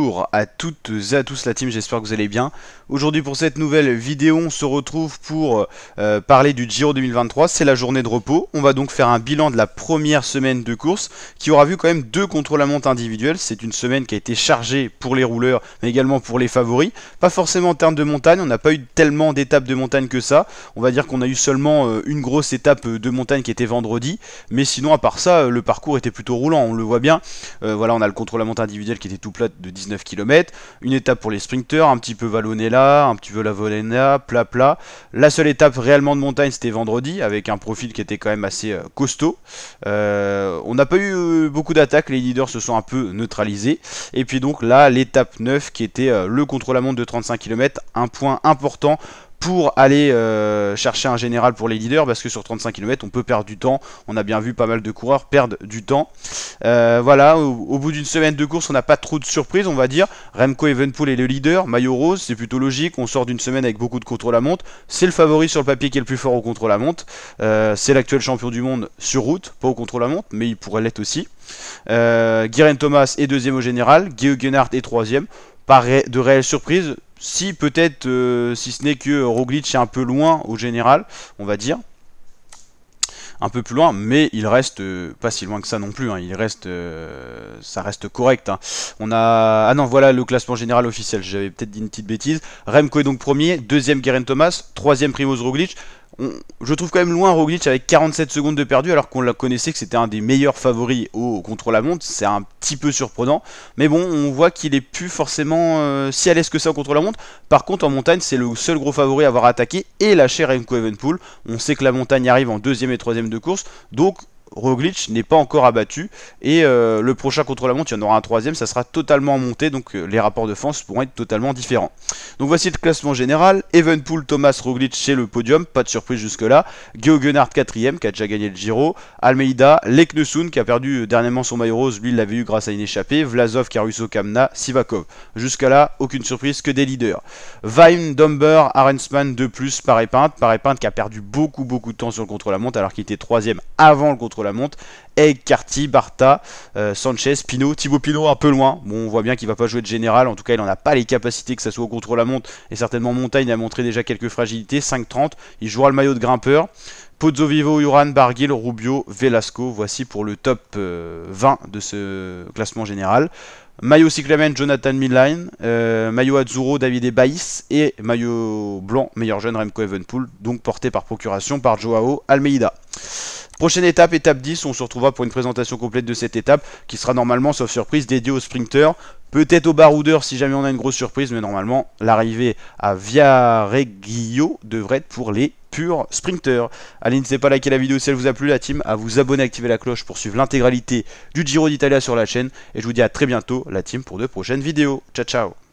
Bonjour à toutes et à tous la team, j'espère que vous allez bien. Aujourd'hui pour cette nouvelle vidéo, on se retrouve pour parler du Giro 2023, c'est la journée de repos. On va donc faire un bilan de la première semaine de course qui aura vu quand même 2 contre-la-montre individuels. C'est une semaine qui a été chargée pour les rouleurs mais également pour les favoris. Pas forcément en termes de montagne, on n'a pas eu tellement d'étapes de montagne que ça. On va dire qu'on a eu seulement une grosse étape de montagne qui était vendredi. Mais sinon à part ça, le parcours était plutôt roulant, on le voit bien. Voilà, on a le contre-la-montre individuel qui était tout plat de 19 km, une étape pour les sprinteurs, un petit peu vallonné là, un petit peu la Volena, plat. La seule étape réellement de montagne c'était vendredi, avec un profil qui était quand même assez costaud. On n'a pas eu beaucoup d'attaques, les leaders se sont un peu neutralisés. Et puis donc là, l'étape 9 qui était le contre-la-montre de 35 km, un point important pour aller chercher un général pour les leaders, parce que sur 35 km on peut perdre du temps. On a bien vu pas mal de coureurs perdre du temps. Voilà, au bout d'une semaine de course on n'a pas trop de surprises, on va dire. Remco Evenepoel est le leader, maillot rose, c'est plutôt logique. On sort d'une semaine avec beaucoup de contre-la-montre, c'est le favori sur le papier qui est le plus fort au contre-la-montre. C'est l'actuel champion du monde sur route, pas au contre-la-montre, mais il pourrait l'être aussi. Geraint Thomas est deuxième au général, Geoghegan Hart est troisième. Pas de réelle surprise. Si peut-être, si ce n'est que Roglic est un peu loin au général, on va dire. Un peu plus loin, mais il reste pas si loin que ça non plus, hein. Il reste, ça reste correct, hein. On a, ah non, voilà le classement général officiel, j'avais peut-être dit une petite bêtise. Remco est donc premier, deuxième Geraint Thomas, troisième Primož Roglic. Je trouve quand même loin Roglic avec 47 secondes de perdu, alors qu'on la connaissait que c'était un des meilleurs favoris au contre-la-montre. C'est un petit peu surprenant, mais bon, on voit qu'il est plus forcément si à l'aise que ça au contre-la-montre. Par contre en montagne c'est le seul gros favori à avoir attaqué et lâché Remco Evenepoel. On sait que la montagne arrive en deuxième et troisième de course, donc Roglic n'est pas encore abattu, et le prochain contre-la-montre, il y en aura un troisième, ça sera totalement en montée, donc les rapports de force pourront être totalement différents. Donc voici le classement général. Evenepoel, Thomas, Roglic chez le podium, pas de surprise jusque là. Geoghegan Hart 4ème, qui a déjà gagné le Giro. Almeida, Leknesund qui a perdu dernièrement son maillot rose, lui il l'avait eu grâce à une échappée. Vlasov, Caruso, Kamna, Sivakov. Jusqu'à là, aucune surprise, que des leaders. Weim, Domber, Arensman de plus, Paré-Pinte qui a perdu beaucoup de temps sur le contre-la-montre alors qu'il était troisième avant le contre-la-montre. Egg, Carty, Barta, Sanchez, Pinot, Thibaut Pinot un peu loin. Bon, on voit bien qu'il va pas jouer de général, en tout cas il n'en a pas les capacités, que ça soit au contre-la-montre et certainement montagne. Il a montré déjà quelques fragilités. 5,30, il jouera le maillot de grimpeur. Pozzo Vivo, Uran, Barguil, Rubio, Velasco. Voici pour le top 20 de ce classement général. Maillot cyclamen, Jonathan Milline, maillot Azzurro, Davide Baïs, et maillot blanc, meilleur jeune, Remco Evenepoel, donc porté par procuration par Joao Almeida. Prochaine étape, étape 10, on se retrouvera pour une présentation complète de cette étape, qui sera normalement, sauf surprise, dédiée aux sprinteurs, peut-être aux baroudeurs si jamais on a une grosse surprise, mais normalement, l'arrivée à Viareggio devrait être pour les purs sprinteurs. Allez, n'hésitez pas à liker la vidéo si elle vous a plu, la team, à vous abonner, activer la cloche pour suivre l'intégralité du Giro d'Italia sur la chaîne, et je vous dis à très bientôt, la team, pour de prochaines vidéos. Ciao, ciao.